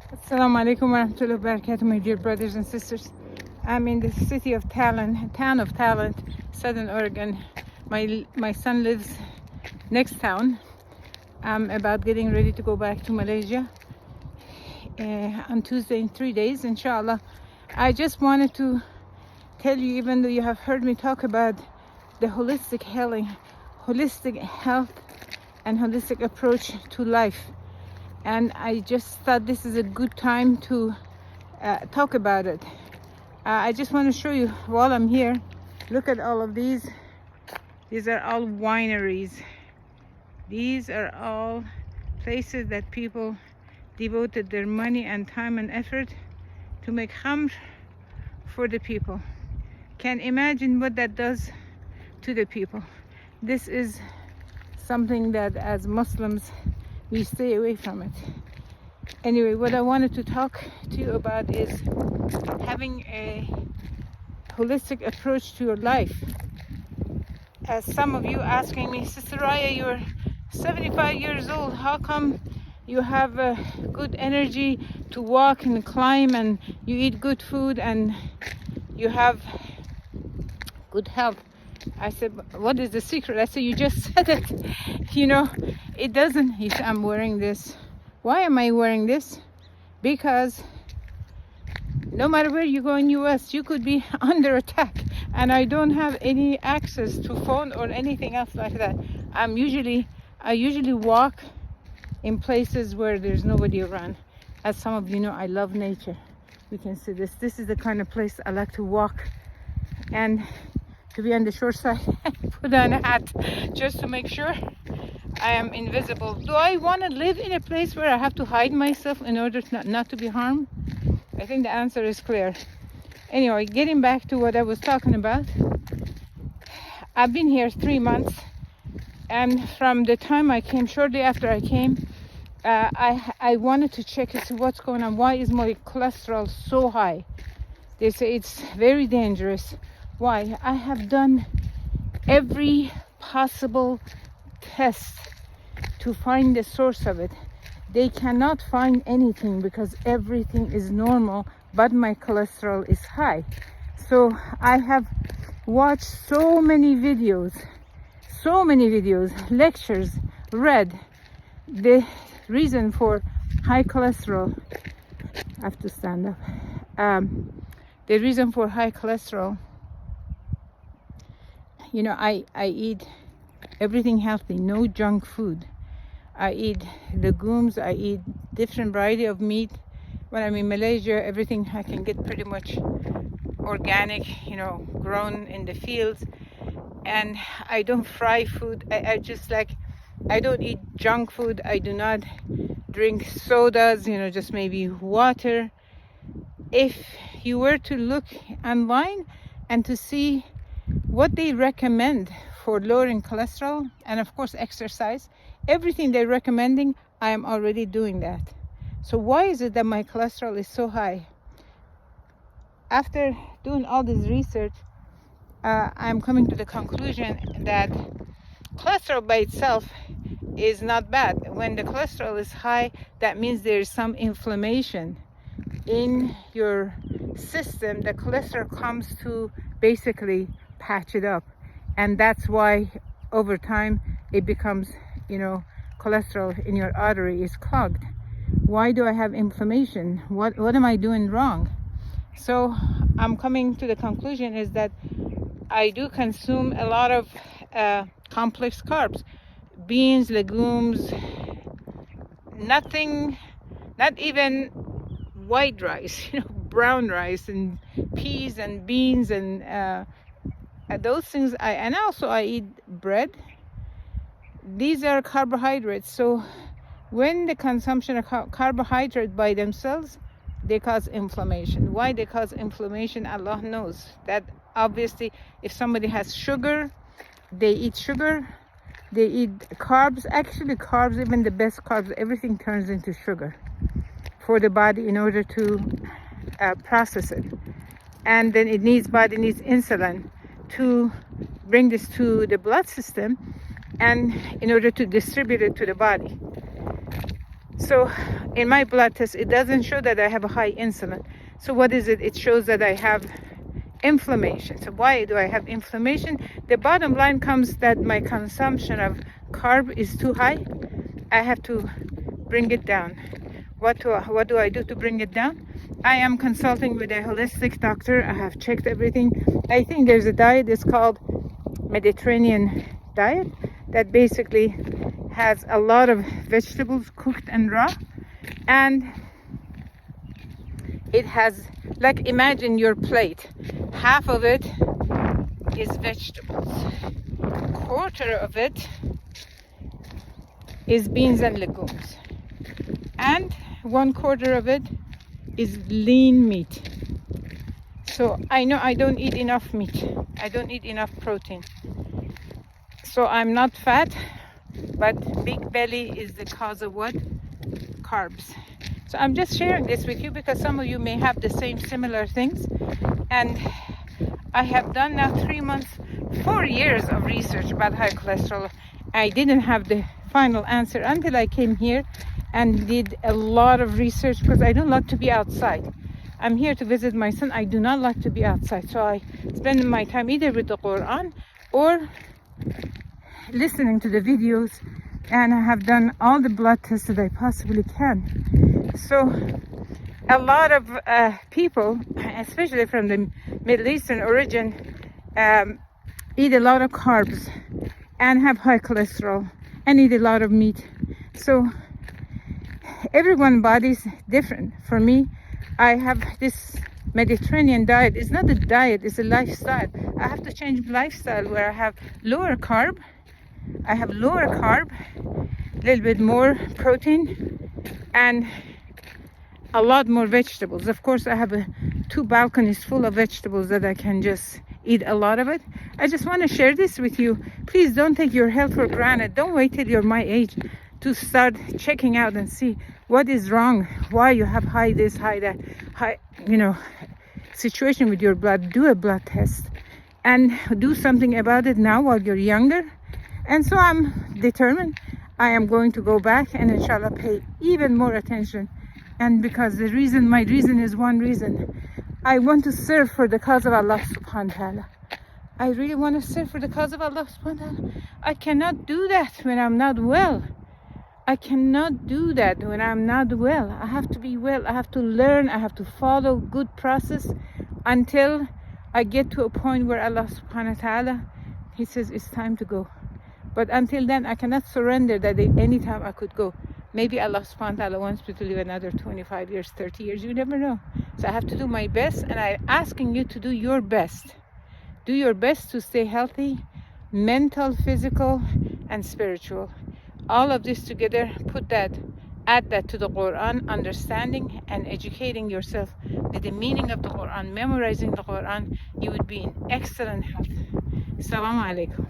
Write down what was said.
Assalamu alaikum wa rahmatullahi wa barakatuh, my dear brothers and sisters. I'm in the city of Talent, town of Talent, Southern Oregon. My son lives next town. I'm about getting ready to go back to Malaysia on Tuesday in 3 days, inshallah. I just wanted to tell you, even though you have heard me talk about the holistic healing, holistic health, and holistic approach to life, and I just thought this is a good time to talk about it. I just want to show you while I'm here. Look at all of these. These are all wineries. These are all places that people devoted their money and time and effort to make khamr for the people. Can't imagine what that does to the people. This is something that as Muslims we stay away from it. Anyway, what I wanted to talk to you about is having a holistic approach to your life. As some of you asking me, Sister Raya, you're 75 years old, how come you have good energy to walk and climb, and you eat good food and you have good health? I said, what is the secret? I said, you just said it. It doesn't. He said, I'm wearing this. Why am I wearing this? Because no matter where you go in US, you could be under attack, and I don't have any access to phone or anything else like that. I usually walk in places where there's nobody around. As some of you know, I love nature. We can see this. This is the kind of place I like to walk, and to be on the short side, put on a hat just to make sure I am invisible. Do I want to live in a place where I have to hide myself in order not to be harmed? I think the answer is clear. Anyway, getting back to what I was talking about. I've been here 3 months, and from the time I came, shortly after I came, I wanted to check and see what's going on. Why is my cholesterol so high? They say it's very dangerous. Why? I have done every possible test to find the source of it. They cannot find anything because everything is normal, but my cholesterol is high. So I have watched so many videos, lectures, read the reason for high cholesterol. I have to stand up. The reason for high cholesterol, I eat everything healthy, no junk food. I eat legumes, I eat different variety of meat. When I'm in Malaysia, everything I can get pretty much organic, grown in the fields. And I don't fry food. I don't eat junk food. I do not drink sodas, just maybe water. If you were to look online and to see what they recommend for lowering cholesterol, and of course exercise, everything they're recommending, I am already doing that. So why is it that my cholesterol is so high? After doing all this research, I'm coming to the conclusion that cholesterol by itself is not bad. When the cholesterol is high, that means there's some inflammation in your system. The cholesterol comes to basically patch it up, and that's why over time it becomes, cholesterol in your artery is clogged. Why do I have inflammation? What am I doing wrong? So I'm coming to the conclusion is that I do consume a lot of complex carbs, beans, legumes, not even white rice, brown rice and peas and beans and those things. I eat bread. These are carbohydrates. So when the consumption of carbohydrate by themselves, they cause inflammation. Why they cause inflammation, Allah knows. That obviously, if somebody has sugar, they eat sugar. They eat carbs. Actually, carbs, even the best carbs, everything turns into sugar for the body in order to process it. And then body needs insulin to bring this to the blood system and in order to distribute it to the body. So in my blood test, it doesn't show that I have a high insulin. So what is it? It shows that I have inflammation. So why do I have inflammation? The bottom line comes that my consumption of carb is too high. I have to bring it down. What do I do to bring it down? I am consulting with a holistic doctor. I have checked everything. I think there's a diet, it's called Mediterranean diet, that basically has a lot of vegetables cooked and raw, and it has, like, imagine your plate, half of it is vegetables, quarter of it is beans and legumes, and 1/4 of it is lean meat. So I know I don't eat enough meat, I don't eat enough protein, so I'm not fat, but big belly is the cause of what? Carbs. So I'm just sharing this with you because some of you may have the same similar things, and I have done now 3 months, 4 years of research about high cholesterol. I didn't have the final answer until I came here and did a lot of research, because I don't like to be outside. I'm here to visit my son. I do not like to be outside, so I spend my time either with the Quran or listening to the videos, and I have done all the blood tests that I possibly can. So a lot of people, especially from the Middle Eastern origin, eat a lot of carbs and have high cholesterol and eat a lot of meat. So everyone's body's different. For me, I have this Mediterranean diet. It's not a diet, it's a lifestyle. I have to change lifestyle where I have lower carb, a little bit more protein, and a lot more vegetables. Of course, I have 2 balconies full of vegetables that I can just eat a lot of it. I just want to share this with you. Please don't take your health for granted. Don't wait till you're my age to start checking out and see what is wrong, why you have high this, high that, high, situation with your blood. Do a blood test and do something about it now while you're younger. And so I'm determined. I am going to go back and inshallah pay even more attention. And because my reason is one reason. I want to serve for the cause of Allah subhanahu wa ta'ala. I really want to serve for the cause of Allah subhanahu wa ta'ala. I cannot do that when I'm not well. I cannot do that when I'm not well. I have to be well. I have to learn. I have to follow good process until I get to a point where Allah subhanahu wa ta'ala, He says it's time to go. But until then, I cannot surrender that any time I could go. Maybe Allah subhanahu wa ta'ala wants me to live another 25 years, 30 years. You never know. So I have to do my best, and I'm asking you to do your best. Do your best to stay healthy, mental, physical, and spiritual. All of this together, add that to the Quran, understanding and educating yourself with the meaning of the Quran, memorizing the Quran, you would be in excellent health. Assalamu alaikum.